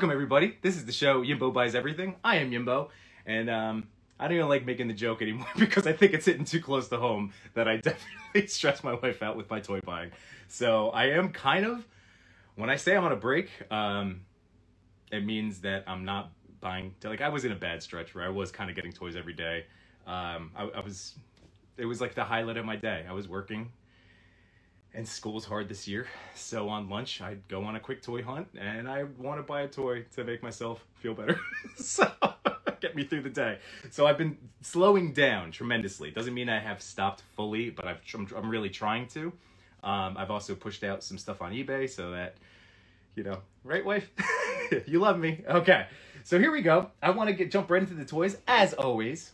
Welcome, everybody. This is the show Yimbo Buys Everything. I am Yimbo, and I don't even like making the joke anymore because I think it's hitting too close to home that I definitely stress my wife out with my toy buying. So I am kind of, when I say I'm on a break, it means that I'm not buying, like I was in a bad stretch where I was kind of getting toys every day. It was like the highlight of my day. I was working. And school's hard this year, so on lunch, I'd go on a quick toy hunt, and I want to buy a toy to make myself feel better, so get me through the day. So I've been slowing down tremendously. Doesn't mean I have stopped fully, but I'm really trying to. I've also pushed out some stuff on eBay so that, you know, right, wife? You love me. Okay, so here we go. I want to jump right into the toys, as always.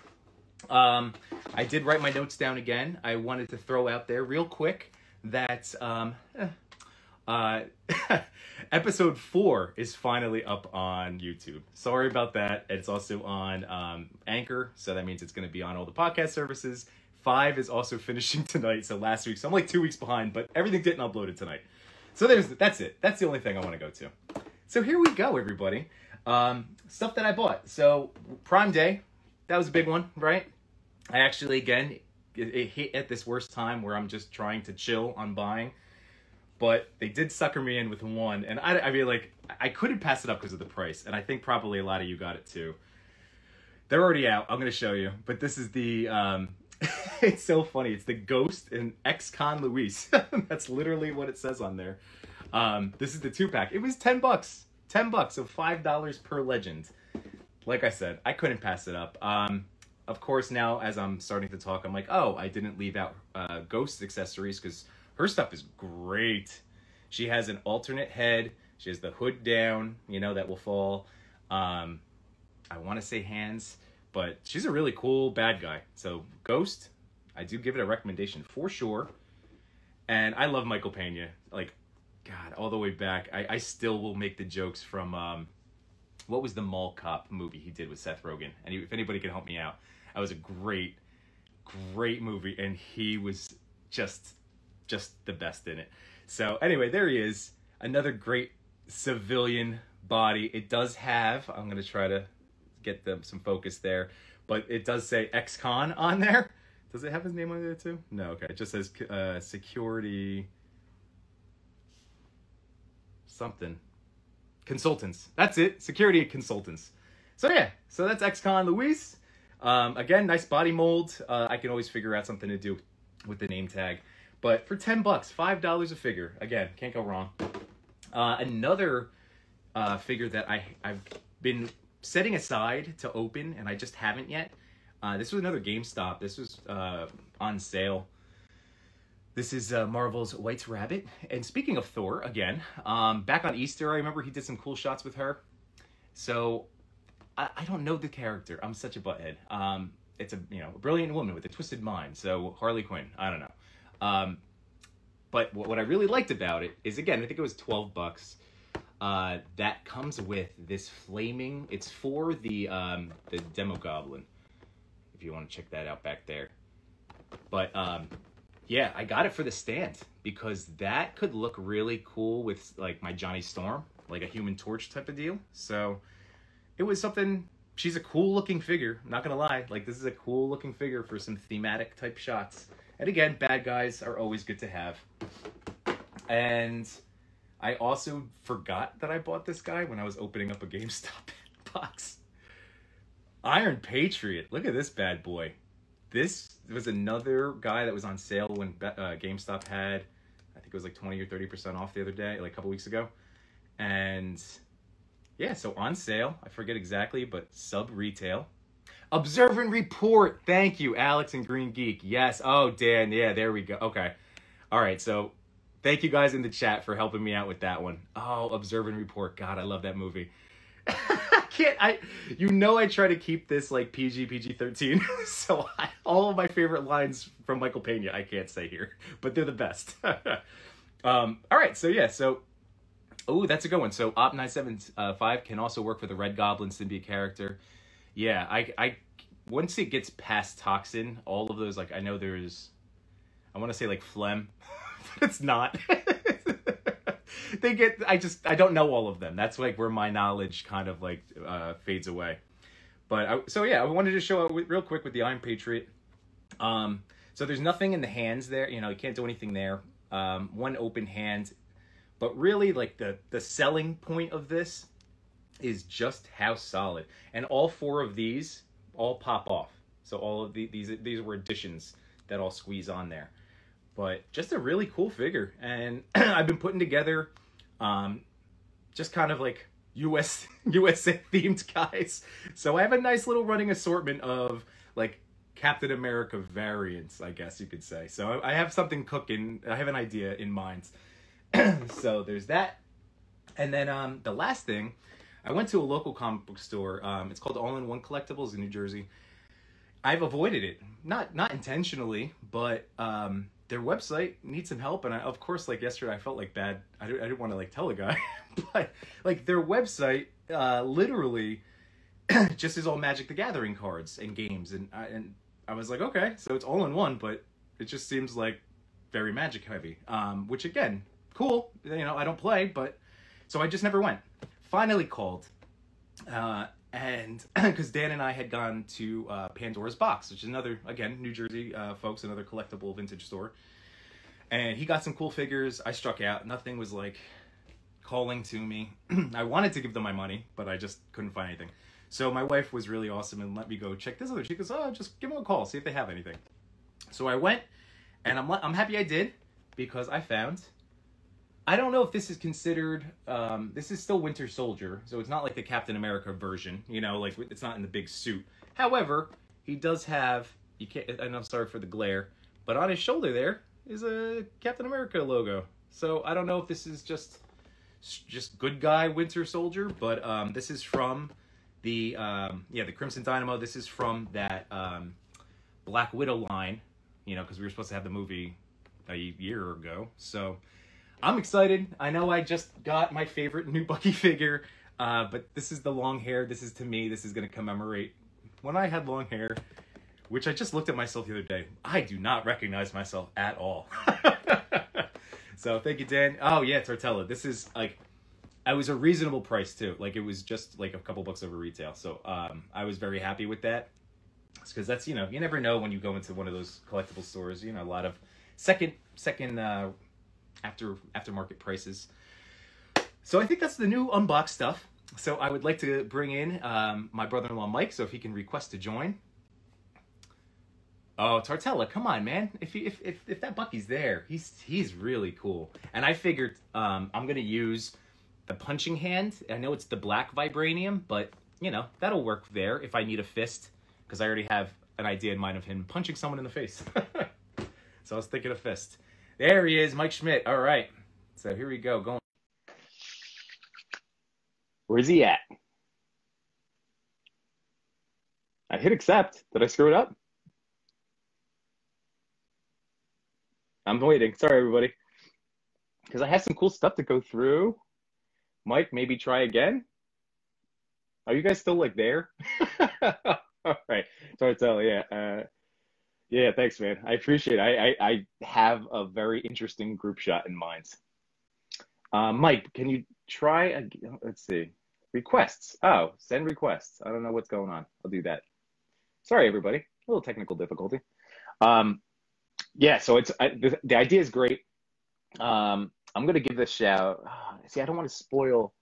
I did write my notes down again. I wanted to throw out there real quick that episode 4 is finally up on YouTube. Sorry about that. It's also on Anchor, so that means it's going to be on all the podcast services. 5 is also finishing tonight, so last week. So I'm like 2 weeks behind, but everything didn't upload it tonight. So that's it. That's the only thing I want to go to. So here we go, everybody. Stuff that I bought. So Prime Day, that was a big one, right? I actually, again, it hit at this worst time where I'm just trying to chill on buying, but they did sucker me in with one, and I mean, like, I couldn't pass it up because of the price, and I think probably a lot of you got it too. They're already out. I'm going to show you, but this is the, it's so funny. It's the Ghost and Ex-Con Luis. That's literally what it says on there. This is the 2-pack. It was $10. $10, so $5 per legend. Like I said, I couldn't pass it up. Of course, now as I'm starting to talk, I'm like, oh, I didn't leave out Ghost accessories because her stuff is great. She has an alternate head. She has the hood down, you know, that will fall. I want to say hands, but she's a really cool bad guy. So Ghost, I do give it a recommendation for sure. And I love Michael Pena. Like, God, all the way back. I still will make the jokes from, what was the Mall Cop movie he did with Seth Rogen? And if anybody can help me out. That was a great movie, and he was just the best in it. So anyway, there he is. Another great civilian body. It does have, I'm going to try to get some focus there, but it does say Ex-Con on there. Does it have his name on there too? No, okay. It just says security something. Consultants. That's it. Security consultants. So yeah, so that's Ex-Con Luis. Again, nice body mold. I can always figure out something to do with the name tag. But for $10, $5 a figure. Again, can't go wrong. Another figure that I've been setting aside to open, and I just haven't yet. This was another GameStop. This was on sale. This is Marvel's White Rabbit. And speaking of Thor, again, back on Easter, I remember he did some cool shots with her. So I don't know the character. I'm such a butthead. It's a brilliant woman with a twisted mind. So Harley Quinn. I don't know. But what I really liked about it is, again, I think it was $12. That comes with this flaming. It's for the Demo Goblin. If you want to check that out back there. But yeah, I got it for the stand because that could look really cool with like my Johnny Storm, like a Human Torch type of deal. So it was something. She's a cool looking figure, not gonna lie. Like, this is a cool looking figure for some thematic type shots. And again, bad guys are always good to have. And I also forgot that I bought this guy when I was opening up a GameStop box. Iron Patriot. Look at this bad boy. This was another guy that was on sale when GameStop had, I think it was like 20 or 30% off the other day, like a couple weeks ago. And yeah, so on sale, I forget exactly, but sub-retail. Observe and report. Thank you, Alex and Green Geek. Yes. Oh, Dan. Yeah, there we go. Okay. All right, so thank you guys in the chat for helping me out with that one. Oh, Observe and Report. God, I love that movie. I try to keep this like PG-13. So all of my favorite lines from Michael Pena, I can't say here, but they're the best. All right, so yeah, so oh, that's a good one. So Op 975 can also work for the Red Goblin symbiote character. Yeah, I once it gets past Toxin, all of those, like, I know there's, I want to say like Phlegm, but it's not. I don't know all of them. That's like where my knowledge kind of like fades away. But I wanted to show out real quick with the Iron Patriot. So there's nothing in the hands there. You know, you can't do anything there. One open hand. But really, like, the selling point of this is just how solid. And all four of these all pop off. So all of these were additions that all squeeze on there. But just a really cool figure. And I've been putting together just kind of like USA themed guys. So I have a nice little running assortment of like Captain America variants, I guess you could say. So I have something cooking. I have an idea in mind. So there's that. And then the last thing, I went to a local comic book store. It's called All-in-One Collectibles in New Jersey. I've avoided it, not intentionally, but their website needs some help. And of course, like yesterday, I felt like bad. I didn't want to like tell a guy, but like their website literally just is all Magic the Gathering cards and games. And I was like, okay, so it's all in one, but it just seems like very Magic heavy, which again, cool. You know, I don't play, but so I just never went. Finally called, and because Dan and I had gone to Pandora's Box, which is another, again, New Jersey folks, another collectible vintage store. And he got some cool figures. I struck out. Nothing was like calling to me. I wanted to give them my money, but I just couldn't find anything. So my wife was really awesome and let me go check this other. She goes, oh, just give them a call, see if they have anything. So I went, and I'm happy I did, because I found, I don't know if this is considered, this is still Winter Soldier, so it's not like the Captain America version, you know, like it's not in the big suit. However, he does have, you can't, and I'm sorry for the glare, but on his shoulder there is a Captain America logo. So I don't know if this is just good guy Winter Soldier, but this is from the Crimson Dynamo. This is from that Black Widow line, you know, because we were supposed to have the movie a year ago. So I'm excited. I know I just got my favorite new Bucky figure, but this is the long hair. This is, to me, this is going to commemorate when I had long hair, which I just looked at myself the other day. I do not recognize myself at all. So thank you, Dan. Oh yeah, Tortella. This is like, it was a reasonable price too. Like it was just like a couple bucks over retail. So I was very happy with that. Because that's, you know, you never know when you go into one of those collectible stores, you know, a lot of second aftermarket prices. So I think that's the new unboxed stuff. So I would like to bring in my brother-in-law Mike, so if he can request to join. Oh, Tortella, come on, man! If that Bucky's there, he's really cool. And I figured I'm gonna use the punching hand. I know it's the black vibranium, but you know that'll work there if I need a fist, because I already have an idea in mind of him punching someone in the face. So I was thinking a fist. There he is, Mike Schmidt. All right. So here we go. Going. Where's he at? I hit accept. Did I screw it up? I'm waiting. Sorry, everybody. Because I have some cool stuff to go through. Mike, maybe try again. Are you guys still like there? All right. Sorry, tell. Yeah. Yeah, thanks, man. I appreciate it. I have a very interesting group shot in mind. Mike, can you try again? Let's see. Requests. Oh, send requests. I don't know what's going on. I'll do that. Sorry, everybody. A little technical difficulty. Yeah, so the idea is great. I'm gonna give this shout. See, I don't want to spoil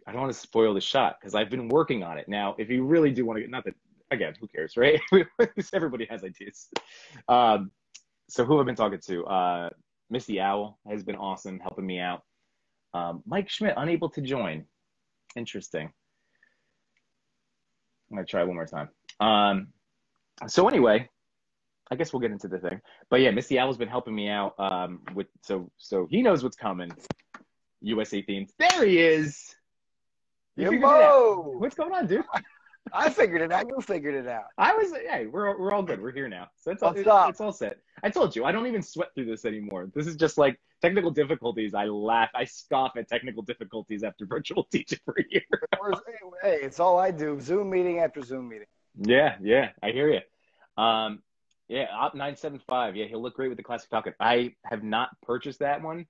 the shot because I've been working on it. Now, if you really do want to, not that, again, who cares, right? Everybody has ideas. So who have I been talking to? Misty Owl has been awesome, helping me out. Mike Schmidt, unable to join. Interesting. I'm gonna try one more time. So anyway, I guess we'll get into the thing. But yeah, Misty Owl's been helping me out with so he knows what's coming. USA themed. There he is. Yimbo! What's going on, dude? I figured it out. You figured it out. Hey, we're all good. We're here now. So it's all set. I told you, I don't even sweat through this anymore. This is just like technical difficulties. I laugh. I scoff at technical difficulties after virtual teaching for a year. Hey, it's all I do. Zoom meeting after Zoom meeting. Yeah, I hear you. Yeah, Op 975. Yeah, he'll look great with the classic Falcon. I have not purchased that one.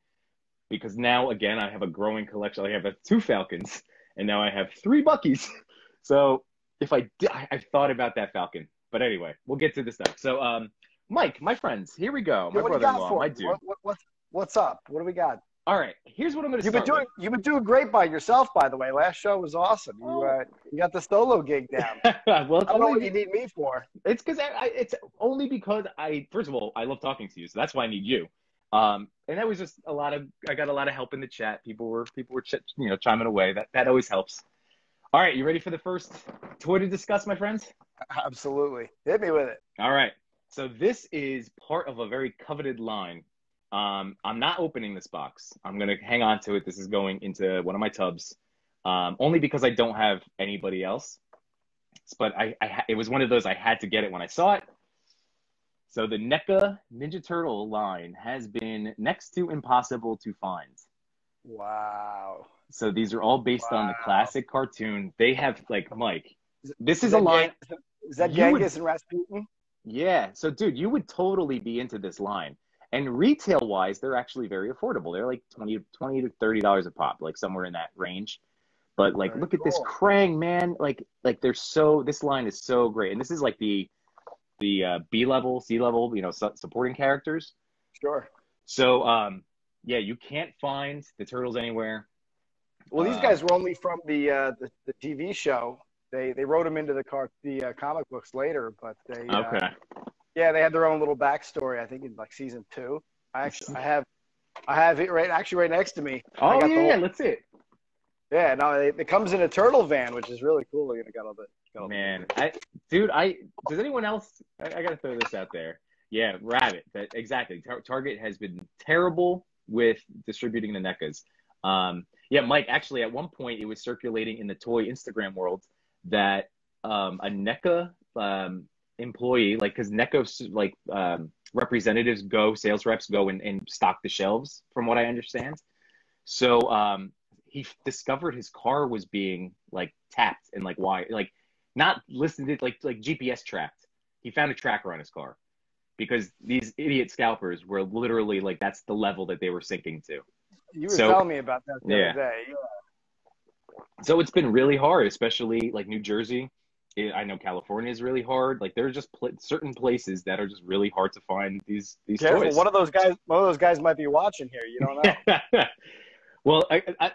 because now again I have a growing collection. I have 2 Falcons, and now I have 3 Buckies. So if I've thought about that Falcon, but anyway, we'll get to this stuff. So Mike, my friends, here we go. Yeah, My what you got brother-in-law, for my me? dude. What's up? What do we got? All right, here's what I'm going to start with. You've been doing great by yourself, by the way. Last show was awesome. You got the solo gig down. Well, I don't know what you need me for. It's because it's only because first of all, I love talking to you, so that's why I need you. And that was just I got a lot of help in the chat. People were chiming away. That always helps. All right, you ready for the first toy to discuss, my friends? Absolutely. Hit me with it. All right. So this is part of a very coveted line. I'm not opening this box. I'm going to hang on to it. This is going into one of my tubs, only because I don't have anybody else. But it was one of those I had to get it when I saw it. So the NECA Ninja Turtle line has been next to impossible to find. Wow. So these are all based on the classic cartoon. They have, like, Mike, this is a line. Is that Genghis and Rasputin? Yeah. So, dude, you would totally be into this line. And retail-wise, they're actually very affordable. They're like $20 to $30 a pop, like somewhere in that range. But, like, look at this Krang, man. Like this line is so great. And this is like the B-level, C-level, supporting characters. Sure. So, yeah, you can't find the turtles anywhere. Well, these guys were only from the TV show. They wrote them into the comic books later, but they okay. Yeah, they had their own little backstory. I think in like season 2. I have it right next to me. Oh yeah, let's see it. Yeah, no, it comes in a turtle van, which is really cool. You got all the man. Does anyone else? I gotta throw this out there. Yeah, Rabbit. Exactly. Target has been terrible with distributing the NECAs. Yeah, Mike. Actually, at one point, it was circulating in the toy Instagram world that a NECA employee, like, because NECA representatives sales reps go and stock the shelves, from what I understand. So he discovered his car was being like tapped and like not listed, like GPS tracked. He found a tracker on his car because these idiot scalpers were literally like, that's the level that they were sinking to. You were telling me about that the other day. Yeah. So it's been really hard, especially like New Jersey. I know California is really hard. Like, there are just certain places that are just really hard to find these toys. One of those guys might be watching here. You don't know. Well,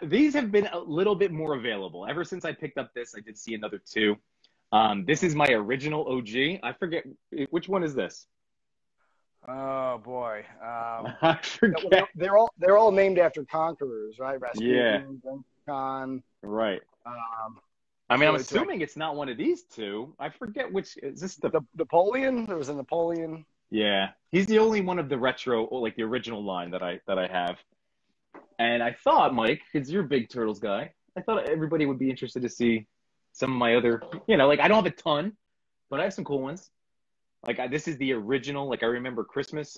these have been a little bit more available. Ever since I picked up this, I did see another 2. This is my original OG. I forget, which one is this? Oh boy, I forget. They're all named after conquerors, right? Rasputin, yeah. Khan. Right. I mean, I'm assuming it's not one of these 2. I forget which. Is this the Napoleon? There was a Napoleon. Yeah, he's the only one of the retro, or like the original line that I have. And I thought, Mike, because you're a big Turtles guy, I thought everybody would be interested to see some of my other, like, I don't have a ton, but I have some cool ones. Like, this is the original. Like, I remember Christmas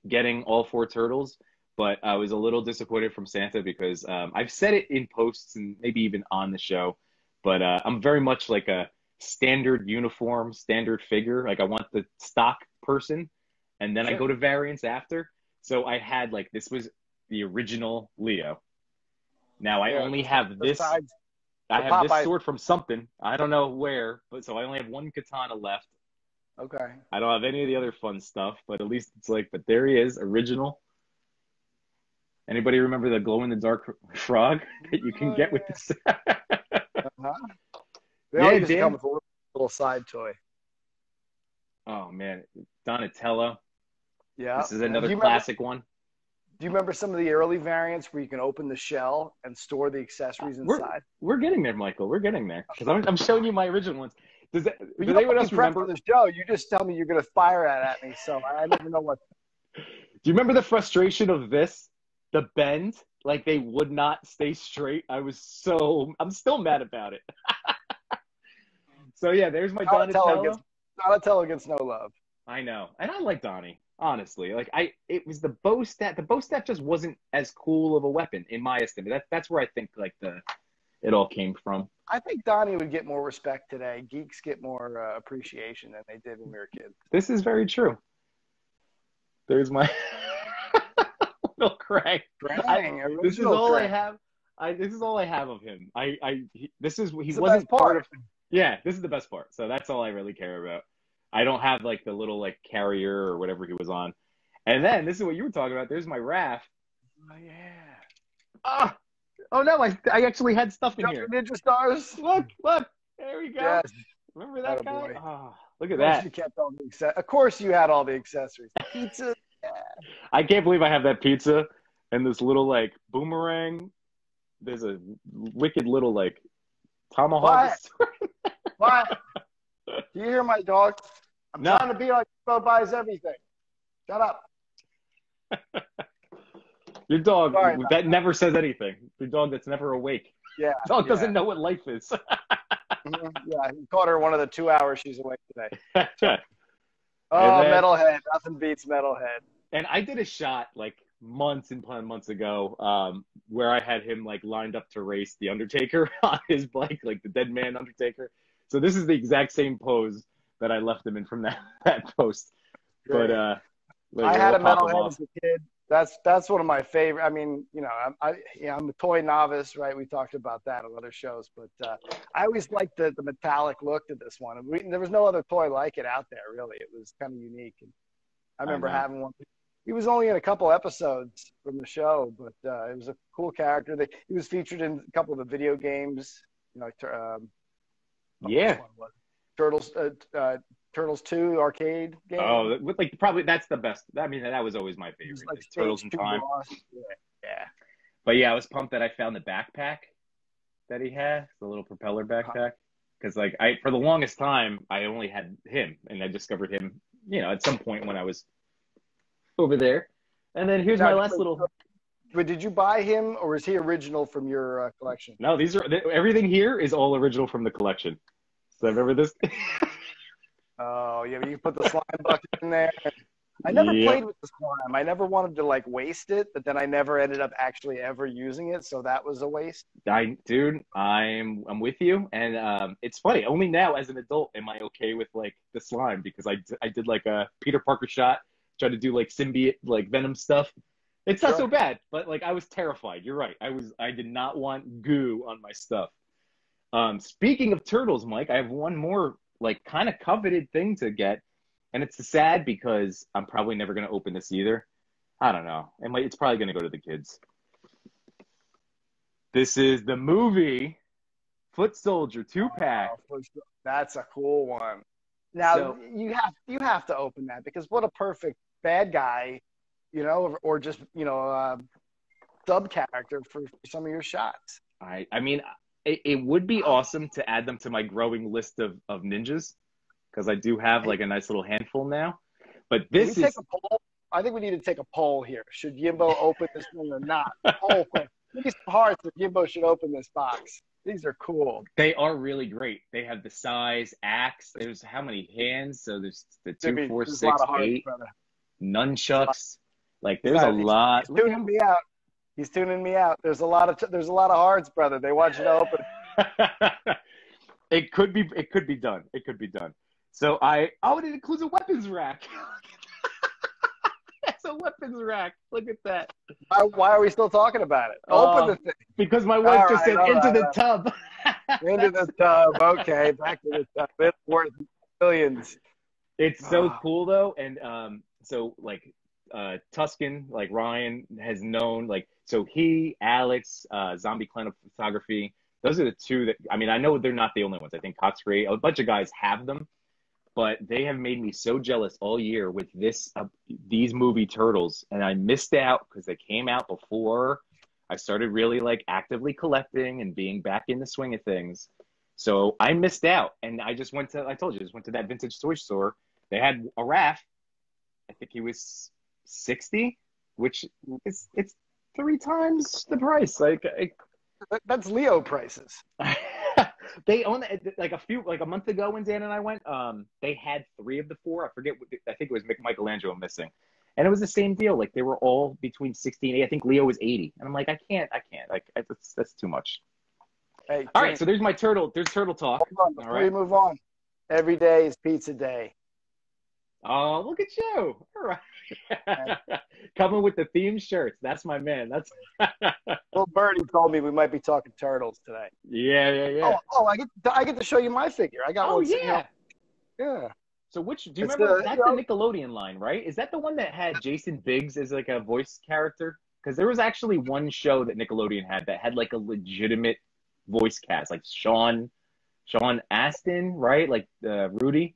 getting all 4 Turtles, but I was a little disappointed from Santa because I've said it in posts and maybe even on the show, but I'm very much like a standard uniform, standard figure. Like, I want the stock person, and then I go to variants after. So I had, like, this was the original Leo. Now I only have this. I have this sword from something. I don't know where, but so I only have 1 katana left. Okay. I don't have any of the other fun stuff, but at least it's like, but there he is, original. Anybody remember the glow-in-the-dark frog that you can get with this? They all used to come with a little side toy. Oh, man. Donatello. Yeah. This is another classic one. Do you remember some of the early variants where you can open the shell and store the accessories inside? We're getting there, Michael. We're getting there. Because I'm showing you my original ones. Does anyone else remember the show? You just tell me you're going to fire at me, so I never know what. Do you remember the frustration of this? The bend? Like, they would not stay straight. I'm still mad about it. So, yeah, there's my Donatello. Donatello gets no love. I know. And I like Donnie, honestly. Like, it was the bow staff. The bow staff just wasn't as cool of a weapon, in my estimate. That's where I think, like, it all came from. I think Donnie would get more respect today. Geeks get more appreciation than they did when we were kids. This is very true. There's my original Krang. Krang, This is original all I Krang. have. This is all I have of him. He It's the wasn't best part. part of. Yeah, this is the best part. So that's all I really care about. I don't have like the little like carrier or whatever he was on. And then this is what you were talking about. There's my raft. Oh yeah. Ah, oh no, I actually had stuff in here. Ninja Stars. Look, there we go. Yes. Remember that guy? Boy. Oh, look at Of course that. you kept all the Of course you had all the accessories. Pizza. Yeah. I can't believe I have that pizza and this little like boomerang. There's a wicked little like tomahawk. What? Do you hear my dog? I'm trying to be like Yimbo buys everything. Shut up. Your dog that never says anything. Your dog that's never awake. Yeah. Dog doesn't know what life is. Yeah, he caught her one of the 2 hours she's awake today. Oh, Metalhead. Nothing beats Metalhead. And I did a shot like months and months ago where I had him like lined up to race the Undertaker on his bike, like the dead man Undertaker. So this is the exact same pose that I left him in from that post. Great. But I had a Metalhead as a kid. That's one of my favorite. I mean, you know, I'm a toy novice, right? We talked about that on other shows, but I always liked the metallic look to this one. There was no other toy like it out there, really. It was kind of unique. And I remember having one. He was only in a couple episodes from the show, but it was a cool character. He was featured in a couple of the video games, you know. Yeah. Turtles 2 arcade game. Oh, like probably that's the best. I mean, that was always my favorite. Like Turtles in Time. Yeah. But yeah, I was pumped that I found the backpack that he had, the little propeller backpack. Because like for the longest time, I only had him, and I discovered him, you know, at some point when I was over there. And then here's my last little. But did you buy him, or is he original from your collection? No, everything here is all original from the collection. So remember this? Oh, yeah, you put the slime bucket in there. I never played with the slime. I never wanted to like waste it, but then I never ended up actually ever using it, so that was a waste. Dude, I'm with you, and it's funny. Only now, as an adult, am I okay with like the slime because I did like a Peter Parker shot, tried to do like symbiote, like Venom stuff. It's not so bad, but like I was terrified. You're right. I did not want goo on my stuff. Speaking of turtles, Mike, I have one more like kind of coveted thing to get, and it's sad because I'm probably never going to open this either. I don't know. It's probably going to go to the kids. This is the movie Foot Soldier 2-pack. That's a cool one. Now you have to open that because what a perfect bad guy, you know, or just, you know, sub character for some of your shots. I mean, it would be awesome to add them to my growing list of ninjas because I do have like a nice little handful now. But this is. Take a poll? I think we need to take a poll here. Should Yimbo open this thing or not? Poll question. Give me some hearts if Yimbo should open this box. These are cool. They are really great. They have the size, axe. There's how many hands? So there's the 2, 4, 6, 8. Nunchucks. Like there's a lot. He's tuning me out. He's tuning me out. There's a lot of hearts, brother. They want you to open. It could be done. It could be done. So it includes a weapons rack. It's a weapons rack. Look at that. Why are we still talking about it? Open the thing. Because my wife just said into the tub. Into the tub. Okay, back to the tub. It's worth billions. It's so cool though, and so like Tuscan, like Ryan has known, like so he, Alex, Zombie Clan of Photography. Those are the two that I mean. I know they're not the only ones. I think Cox Ray, a bunch of guys have them. But they have made me so jealous all year with these movie turtles, and I missed out because they came out before I started really like actively collecting and being back in the swing of things. So I missed out, and I told you, just went to that vintage toy store. They had a Raph. I think he was 60, which it's 3 times the price. Like that's Leo prices. They own it like a month ago when Dan and I went. They had 3 of the 4. I forget. I think it was Michelangelo missing, and it was the same deal. Like they were all between 60 and 80. I think Leo was 80, and I'm like, I can't. Like that's too much. Hey, all right, so there's my turtle. There's turtle talk. Hold on, before we move on, every day is pizza day. Oh, look at you. All And right. Coming with the theme shirts. That's my man. That's little birdie told me we might be talking turtles today. yeah, yeah, yeah. Oh, I get to show you my figure. I got Oh one sitting here. yeah. Yeah, So which do you it's remember? the That's the Nickelodeon line, right? Is that the one that had Jason Biggs as like a voice character? Because there was actually one show that Nickelodeon had that had like a legitimate voice cast, like Sean Astin, right? Like Rudy.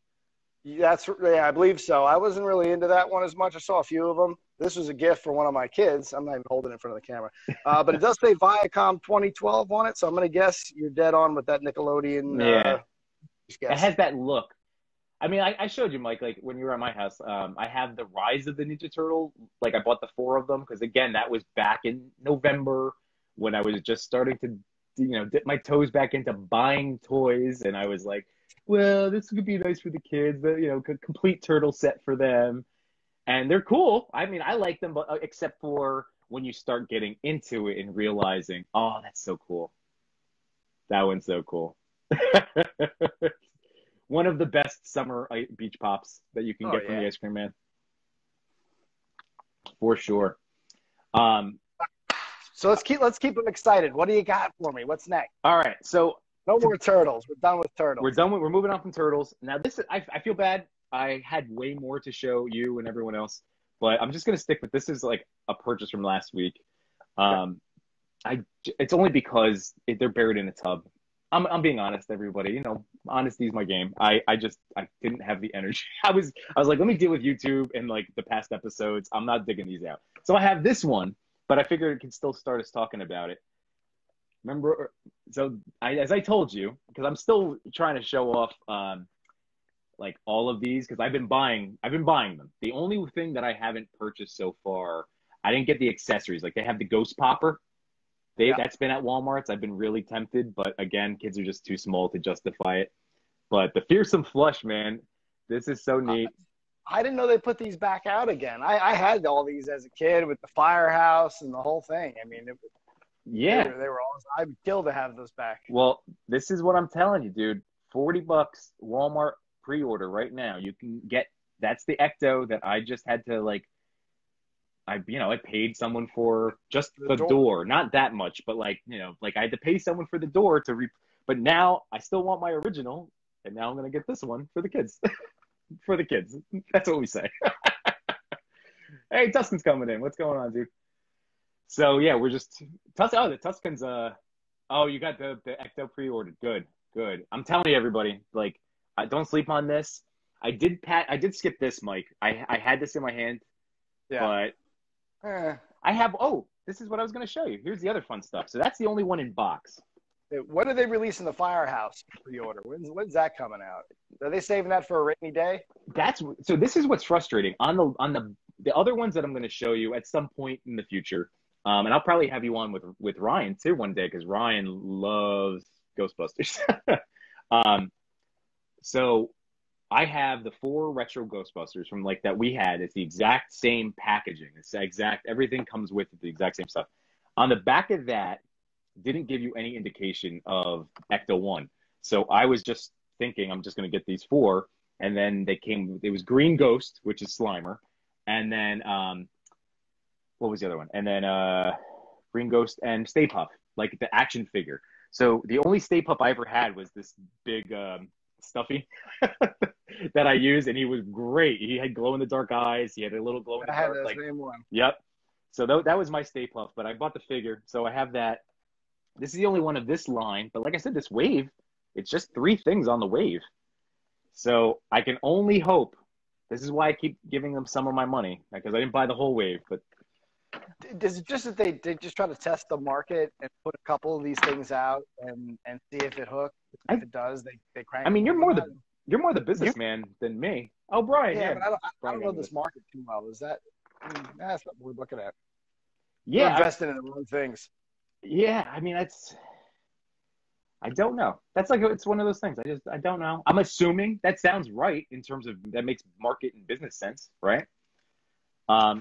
yeah, I believe so. I wasn't really into that one as much. I saw a few of them. This was a gift for one of my kids. I'm not even holding it in front of the camera, but it does say Viacom 2012 on it, so I'm gonna guess you're dead on with that Nickelodeon. Yeah, it Guess. has that look. I mean, I showed you, Mike, like when you were at my house. I have the Rise of the Ninja Turtle. Like I bought the four of them because again, that was back in November when I was just starting to, dip my toes back into buying toys, and I was like, well, this could be nice for the kids, but complete turtle set for them, and they're cool. I mean, I like them, but except for when you start getting into it and realizing, oh, that's so cool. That one's so cool. One of the best summer beach pops that you can Oh get from yeah. the ice cream man, for sure. Um, So let's keep them excited. What do you got for me? What's next? all right, so No more turtles. We're done with turtles. we're moving on from turtles. Now this is I feel bad. I had way more to show you and everyone else, but I'm just gonna stick with this is like a purchase from last week. Okay. Um, I it's only because they're buried in a tub. I'm being honest, everybody. Honesty is my game. I didn't have the energy. I was like, let me deal with YouTube and like the past episodes. I'm not digging these out. So I have this one, but I figured it can still start us talking about it. Remember, so as I told you, because I'm still trying to show off like all of these because I've been buying them. The only thing that I haven't purchased so far, I didn't get the accessories. Like they have the ghost popper. Yeah. That's been at Walmart's. I've been really tempted, but again, kids are just too small to justify it. But the fearsome flush, man, this is so neat. I didn't know they put these back out again. I had all these as a kid with the firehouse and the whole thing. I mean, Yeah. they were all. I'd kill to have those back. Well, this is what I'm telling you, dude. $40 Walmart pre-order right now. You can get that's the Ecto that I just had to like I paid someone for just the door. Not that much, but like I had to pay someone for the door but now I still want my original and now I'm going to get this one for the kids. For the kids. That's what we say. Hey, Tuscan's coming in. What's going on, dude? So yeah, we're just the Tuscan's oh, you got the Ecto pre-ordered. Good. Good. I'm telling you everybody, like don't sleep on this. I did skip this, Mike. I had this in my hand, Yeah. but I have, this is what I was going to show you. Here's the other fun stuff. So that's the only one in box. When are they releasing the Firehouse pre-order? When's that coming out? Are they saving that for a rainy day? So this is what's frustrating on the other ones that I'm going to show you at some point in the future. And I'll probably have you on with Ryan too one day because Ryan loves Ghostbusters. So I have the 4 retro Ghostbusters from like that we had. It's the exact same packaging. It's the exact everything comes with the exact same stuff. On the back of that, didn't give you any indication of Ecto 1. So I was just thinking I'm just going to get these 4, and then it was Green Ghost, which is Slimer, and then what was the other one? And then Green Ghost and Stay Puft, like the action figure. So the only Stay Puft I ever had was this big stuffy that I used, and he was great. He had glow in the dark eyes. He had a little glow in the dark. I had the same one. Yep. So that was my Stay Puft, but I bought the figure, so I have that. This is the only one of this line, but like I said, this wave, it's just 3 things on the wave. So I can only hope. This is why I keep giving them some of my money because I didn't buy the whole wave, but. Is it just that they just try to test the market and put a couple of these things out and see if it hooks? If it does, they crank. I mean, you're more the businessman than me. Oh, Brian, yeah. But I don't know this market too well. Is that? That's what we're looking at. Yeah, we're investing in the wrong things. Yeah, I mean I don't know. That's like it's one of those things. I don't know. I'm assuming that sounds right in terms of that makes market and business sense, right?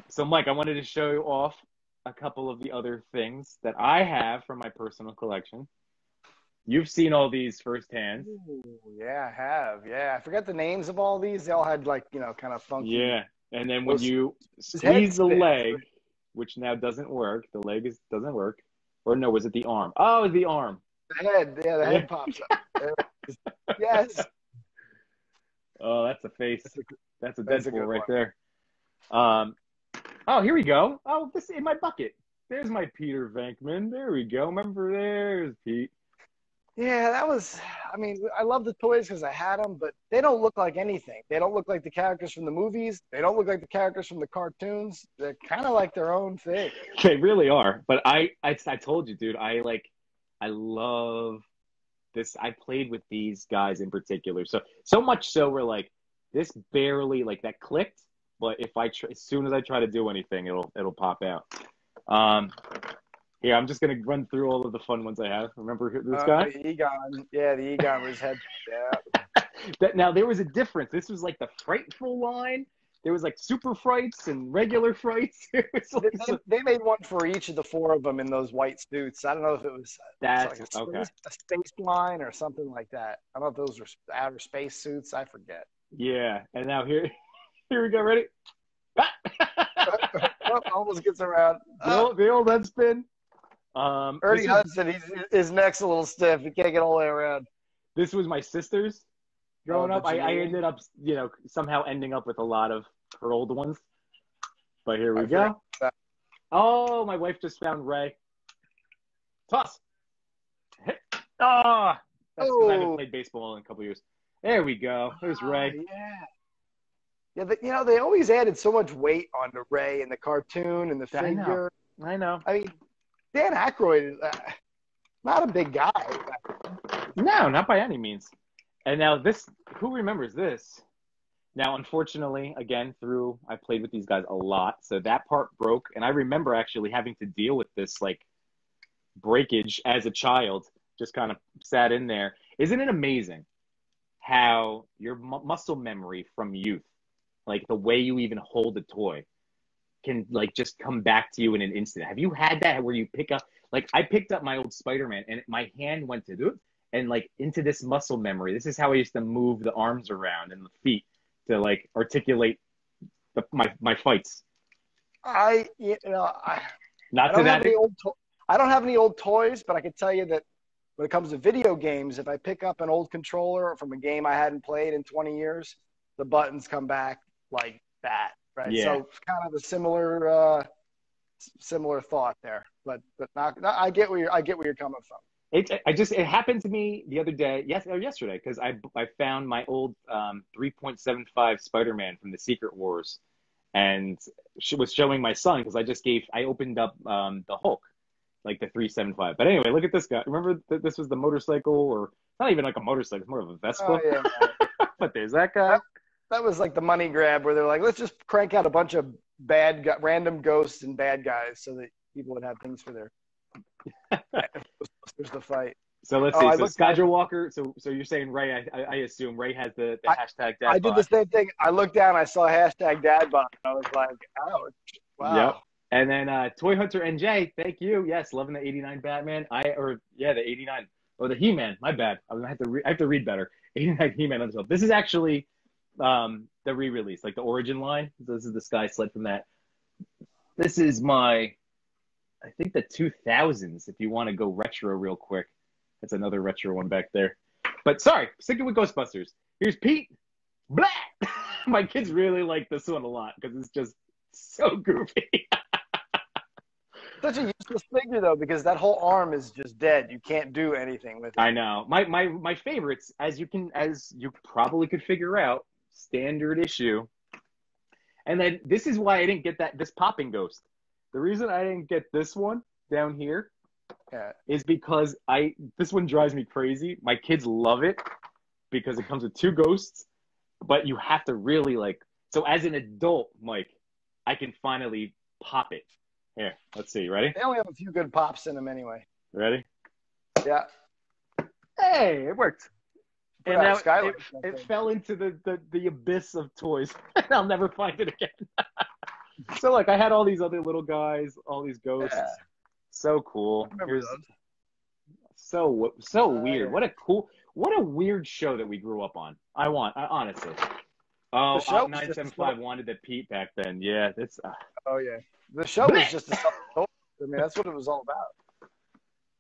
So Mike, I wanted to show you off a couple of the other things that I have from my personal collection. You've seen all these firsthand. Ooh, yeah, I have. Yeah, I forget the names of all these. They all had like, kind of funky. Yeah. And then when Those- you his head squeeze the spins. leg, which now doesn't work, the leg doesn't work. Or no, was it the arm? Oh, the arm. The head, yeah, the Yeah. head pops up. There it is. Yes. Oh, that's a face. That's a That's a Deadpool good right one. there. Oh, here we go. Oh, this in my bucket. There's my Peter Venkman. There we go. Remember, there's Pete. Yeah, that was. I mean, I love the toys because I had them, but they don't look like anything. They don't look like the characters from the movies. They don't look like the characters from the cartoons. They're kind of like their own thing. They really are. But I told you, dude. I love this. I played with these guys in particular. So much so we're like, this barely like that clicked. But if as soon as I try to do anything, it'll pop out. Yeah, I'm just gonna run through all of the fun ones I have. Remember this guy? The Egon. Yeah, the Egon with his head. Yeah. Now there was a difference. This was like the frightful line. There was like super frights and regular frights. It was like They made one for each of the four of them in those white suits. I don't know if it was that's like okay. a space line or something like that. I don't know if those were outer space suits. I forget. Yeah, and now here we go. Ready? Oh, almost gets around. The old head spin. Ernie Hudson, his neck's a little stiff. He can't get all the way around. This was my sister's growing up. I ended up, somehow ending up with a lot of her old ones. But here we go. Oh, my wife just found Ray. Toss. Hit. Oh, that's because I haven't played baseball in a couple years. There we go. There's Ray. Yeah. Yeah, they always added so much weight onto Ray in the cartoon and the figure. I know. I mean, Dan Aykroyd is not a big guy. No, not by any means. And now who remembers this? Now, unfortunately, again, I played with these guys a lot, so that part broke. And I remember actually having to deal with this, like, breakage as a child, just kind of sat in there. Isn't it amazing how your muscle memory from youth, like the way you even hold a toy, can like just come back to you in an instant? Have you had that where you pick up, like I picked up my old Spider-Man and my hand went to do it and like into this muscle memory. This is how I used to move the arms around and the feet to like articulate my fights. I don't have any old toys, but I can tell you that when it comes to video games, if I pick up an old controller from a game I hadn't played in 20 years, the buttons come back like that, right? Yeah. So it's kind of a similar thought there, but not, I get where you're coming from. It happened to me the other day, yesterday, because I found my old 3.75 Spider-Man from the Secret Wars, and she was showing my son because I opened up the Hulk, like the 375. But anyway, look at this guy. Remember that this was the motorcycle, or not even like a motorcycle, it's more of a Vespa. Oh, yeah. But there's that guy. That was like the money grab where they're like, let's just crank out a bunch of random ghosts and bad guys so that people would have things for their Ghostbusters to fight. So let's see. So Skyler Walker. So you're saying Ray? I assume Ray has the hashtag dad. I did the same thing. I looked down. I saw hashtag dad bot. I was like, ouch! Wow. Yep. And then Toy Hunter NJ. Thank you. Yes, loving the '89 Batman. The '89 or the He-Man. My bad. I have to read better. '89 He-Man. This is actually the re-release, like the origin line. This is the Sky Sled from that. This is I think the 2000s. If you want to go retro real quick. That's another retro one back there. But sorry, sticking with Ghostbusters. Here's Pete. Blah! My kids really like this one a lot because it's just so goofy. Such a useless figure, though, because that whole arm is just dead. You can't do anything with it. I know. My favorites, as you probably could figure out, standard issue. And then this is why I didn't get this popping ghost. The reason I didn't get this one down here is because this one drives me crazy. My kids love it because it comes with two ghosts, but you have to really so as an adult, Mike, I can finally pop it. Here, let's see. Ready? They only have a few good pops in them anyway. Ready? Yeah. Hey, it worked. And now it fell into the abyss of toys. And I'll never find it again. So I had all these other little guys, all these ghosts. Yeah. So cool. so weird. Yeah. What a weird show that we grew up on. Honestly. Oh, The show Op was just 975 wanted to Pete back then. Yeah, that's. Oh yeah, the show was just a self-story. I mean, that's what it was all about.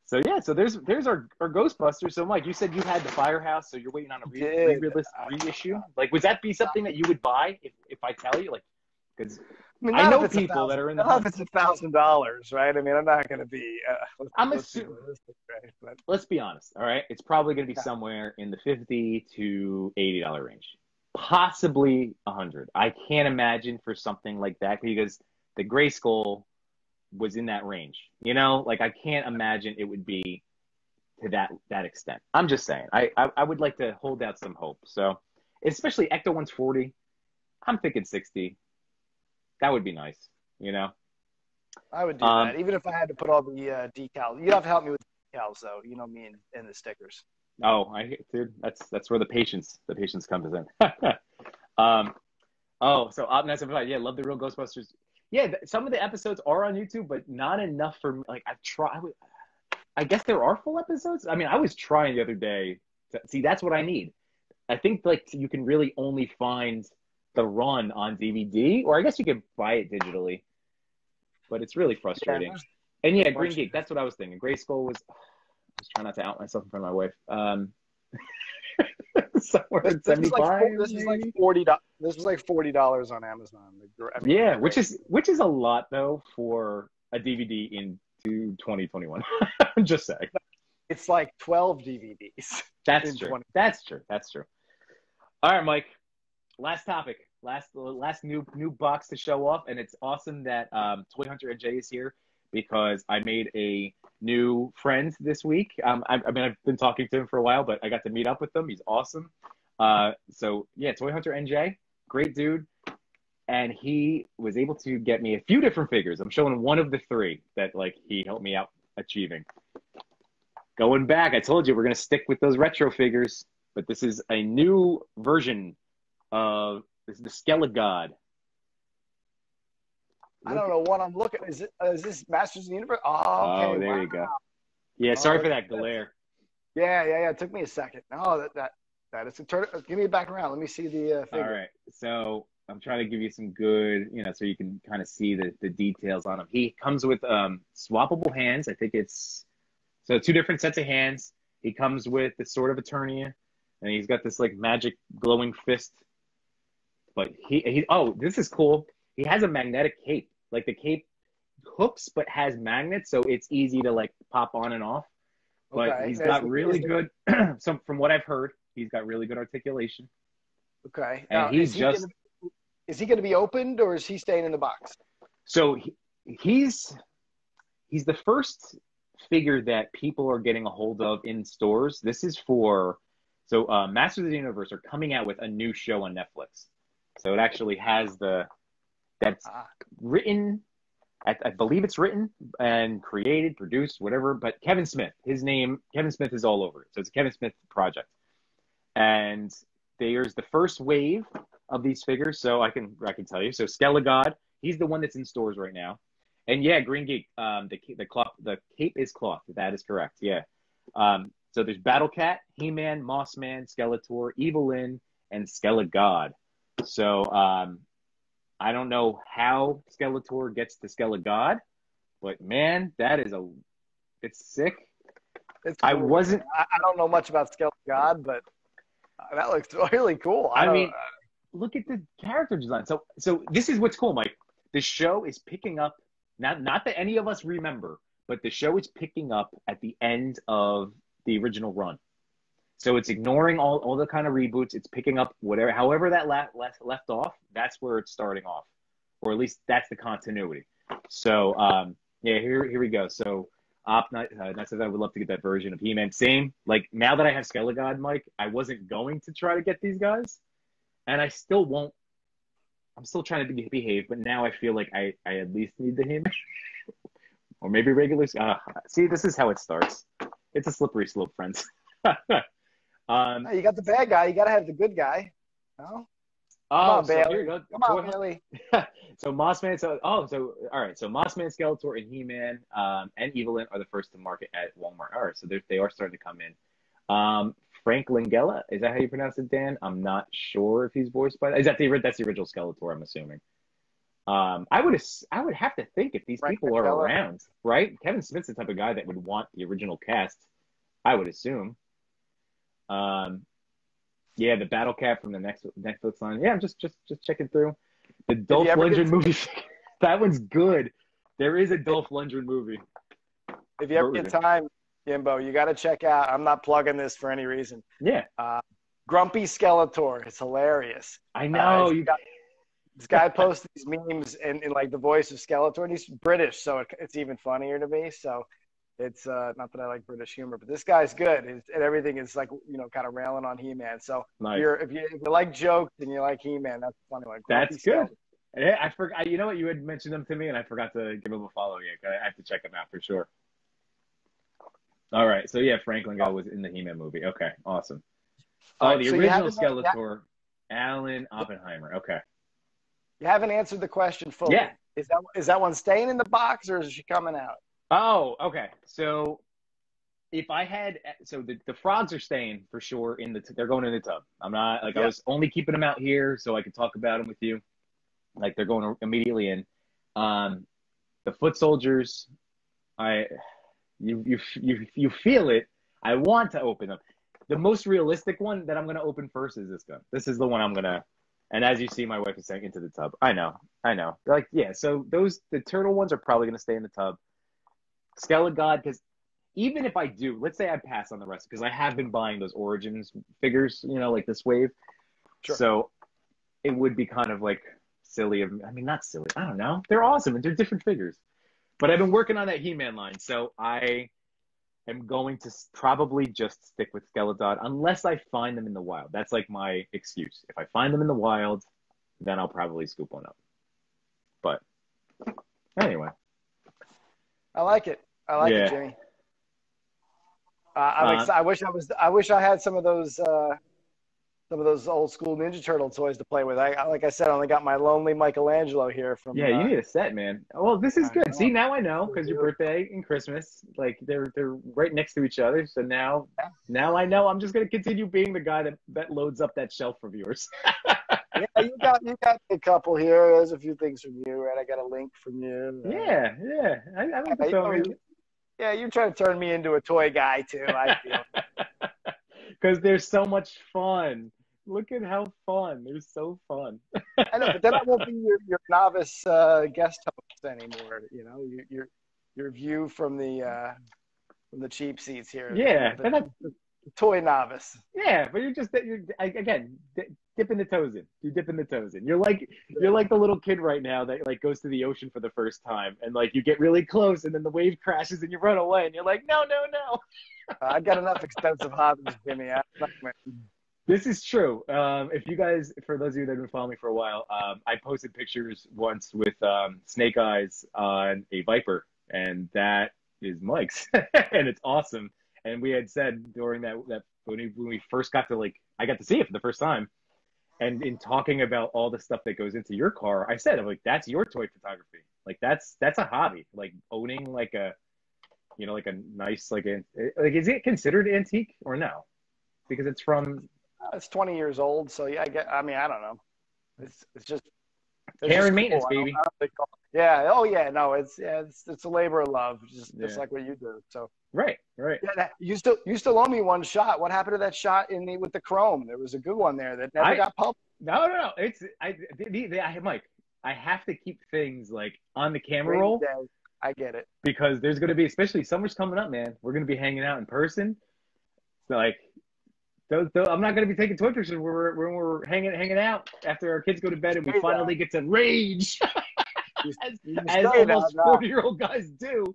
So yeah, so there's our Ghostbusters. So Mike, you said you had the Firehouse, so you're waiting on a reissue. Like, would that be something that you would buy if I tell you? Like, because I know people that are in the. Not if it's $1,000, right? I mean, I'm not going to be. I'm assuming. Right? But let's be honest. All right, it's probably going to be somewhere in the $50 to $80 range, possibly $100. I can't imagine for something like that because the Grayskull was in that range. You know, like I can't imagine it would be to that extent. I'm just saying. I would like to hold out some hope. So, especially Ecto 140, I'm thinking 60. That would be nice, you know. I would do that, even if I had to put all the decals. You'd have to help me with the decals, though. You know me and the stickers. Oh, dude, that's where the patience comes in. So Op 975, yeah, love the real Ghostbusters. Yeah, some of the episodes are on YouTube, but not enough for me. Like I guess there are full episodes. I mean, I was trying the other day. See, that's what I need. I think like you can really only find the run on DVD, or I guess you could buy it digitally, but it's really frustrating. And yeah, Green Geek, that's what I was thinking. Grayskull was. I was trying not to out myself in front of my wife. Somewhere at 75. This is like $40. This was like $40 on Amazon. I mean, yeah, which is a lot though for a DVD in 2021. I'm just saying. It's like 12 DVDs. That's true. That's true. All right, Mike. Last topic. Last new box to show off, and it's awesome that Toy Hunter NJ is here because I made a new friend this week. I mean, I've been talking to him for a while, but I got to meet up with him. He's awesome. So yeah, Toy Hunter NJ, great dude, and he was able to get me a few different figures. I'm showing one of the three that like he helped me out achieving. Going back, I told you we're gonna stick with those retro figures, but this is a new version of the Skelegod. I don't know what I'm looking. Is this Masters of the Universe? Oh, okay. Oh, there you go. Yeah, sorry for that glare. Yeah. It took me a second. No, that is a turn. Give me it back around. Let me see the figure. All right. So I'm trying to give you some good, so you can kind of see the details on him. He comes with swappable hands. I think it's two different sets of hands. He comes with the Sword of Eternia, and he's got this like magic glowing fist. But this is cool. He has a magnetic cape. Like the cape hooks, but has magnets, so it's easy to like pop on and off. But he's got really good. From what I've heard, he's got really good articulation. Okay. And now, is he going to be opened, or is he staying in the box? So he's the first figure that people are getting a hold of in stores. This is Masters of the Universe are coming out with a new show on Netflix. So it actually has that's written, I believe it's written and created, produced, whatever, but Kevin Smith is all over it. So it's a Kevin Smith project. And there's the first wave of these figures. So I can tell you. So Skelegod, he's the one that's in stores right now. And yeah, Green Geek, the cape is cloth. That is correct. Yeah. So there's Battle Cat, He-Man, Mossman, Skeletor, Evelyn, and Skelegod. So I don't know how Skeletor gets to Skelegod, but man, it's sick. It's cool. I don't know much about Skelegod, but that looks really cool. I mean, look at the character design. So this is what's cool, Mike. The show is picking up, not that any of us remember, but the show is picking up at the end of the original run. So it's ignoring all the kind of reboots. It's picking up however that left off. That's where it's starting off, or at least that's the continuity. So yeah, here we go. So I would love to get that version of He-Man. Same, like now that I have Skelegod, Mike, I wasn't going to try to get these guys, and I still won't. I'm still trying to behave, but now I feel like I at least need the He-Man, or maybe regular. See, this is how it starts. It's a slippery slope, friends. You got the bad guy. You got to have the good guy. No? Come Oh, on, so Bailey. here you go. Come on, Bailey. So Mossman. All right. So Mossman, Skeletor, and He-Man, and Evelyn are the first to market at Walmart. All right, so they are starting to come in. Frank Langella, is that how you pronounce it, Dan? I'm not sure if he's voiced by. Is that that's the original Skeletor? I'm assuming. I would have to think if these Frank people are Langella. around, right? Kevin Smith's the type of guy that would want the original cast. I would assume. Yeah, the Battle Cat from the next Netflix line. Yeah, I'm just checking through the Dolph Lundgren movie. That one's good. There is a Dolph Lundgren movie. If you ever get time, Yimbo, you got to check out. I'm not plugging this for any reason. Yeah. Grumpy Skeletor. It's hilarious. I know. This guy posts these memes in like the voice of Skeletor, and he's British, so it's even funnier to me. So it's not that I like British humor, but this guy's good, and everything is like kind of railing on He-Man. So nice. if you like jokes and you like He-Man, that's a funny one. That's good. Yeah, I forgot. You know what? You had mentioned them to me, and I forgot to give them a follow yet. I have to check them out for sure. All right. So yeah, Frank Langella was in the He-Man movie. Okay, awesome. Oh, the original Skeletor, Alan Oppenheimer. Okay. You haven't answered the question fully. Yeah. Is that one staying in the box, or is she coming out? Oh, okay. So if I had, the frogs are staying for sure they're going in the tub. I'm not I was only keeping them out here so I could talk about them with you. Like they're going immediately in. The foot soldiers, you feel it. I want to open them. The most realistic one that I'm going to open first is this gun. This is the one I'm going to. And as you see, my wife is saying into the tub. I know. They're like, yeah, so the turtle ones are probably going to stay in the tub. Skelegod, because even if I do, let's say I pass on the rest, because I have been buying those Origins figures, like this wave. Sure. So it would be kind of like silly. Not silly. I don't know. They're awesome, and they're different figures. But I've been working on that He-Man line, so I am going to probably just stick with Skelegod unless I find them in the wild. That's like my excuse. If I find them in the wild, then I'll probably scoop one up. But anyway. I like it. I like it, Jimmy. I wish I had some of those old school Ninja Turtle toys to play with. Like I said, I only got my lonely Michelangelo here from. Yeah, you need a set, man. Well, this is good. See, now I know because your birthday and Christmas, like they're right next to each other. So now I know. I'm just gonna continue being the guy that loads up that shelf of yours. Yeah, you got a couple here. There's a few things from you, right? I got a link from you. Yeah. I like the film. Yeah, you're trying to turn me into a toy guy too. I feel. Because they're so much fun. Look at how fun. They're so fun. I know, but then I won't be your novice guest host anymore. Your view from the cheap seats here. Yeah, the toy novice. Yeah, but again dipping the toes in. You're dipping the toes in. You're like the little kid right now that like goes to the ocean for the first time, and like you get really close, and then the wave crashes, and you run away, and you're like, no. I got enough expensive hobbies, Jimmy. This is true. If you guys, for those of you that have been following me for a while, I posted pictures once with Snake Eyes on a Viper, and that is Mike's, and it's awesome. And we had said during that when we first got to I got to see it for the first time, and in talking about all the stuff that goes into your car, I said, I'm like, that's your toy photography. Like that's a hobby. Like owning like a nice is it considered antique or no? Because it's from. It's 20 years old, so yeah. I don't know. It's just care and maintenance, baby. Yeah. Oh yeah. No. It's a labor of love, just like what you do. So. Right. Yeah. You still owe me one shot. What happened to that shot with the chrome? There was a good one there that never got published. No. Mike. I have to keep things like on the camera roll. I get it. Because there's going to be, especially summer's coming up, man. We're going to be hanging out in person. So I'm not going to be taking toy pictures when we're hanging out after our kids go to bed and we finally get to rage, as almost 40-year-old guys do.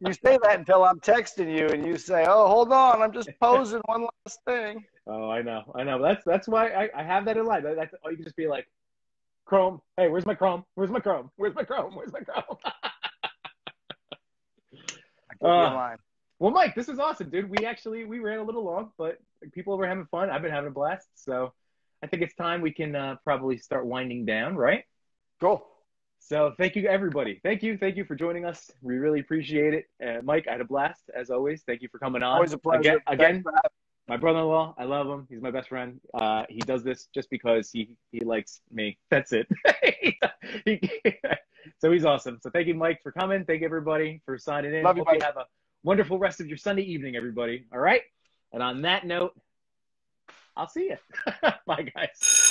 You say that until I'm texting you and you say, "Oh, hold on, I'm just posing one last thing." Oh, I know. That's why I have that in mind. That's you can just be like, Chrome. Hey, where's my Chrome? Where's my Chrome? Where's my Chrome? Where's my Chrome? I keep you in line. Well, Mike, this is awesome, dude. We ran a little long, but people were having fun. I've been having a blast. So I think it's time we can probably start winding down, right? Cool. So thank you, everybody. Thank you for joining us. We really appreciate it. Mike, I had a blast as always. Thank you for coming on. Always a pleasure. Again, my brother-in-law, I love him. He's my best friend. He does this just because he likes me. That's it. So he's awesome. So thank you, Mike, for coming. Thank you, everybody, for signing in. Love you, Hope you Mike. have a wonderful rest of your Sunday evening, everybody. All right? And on that note, I'll see you. Bye, guys.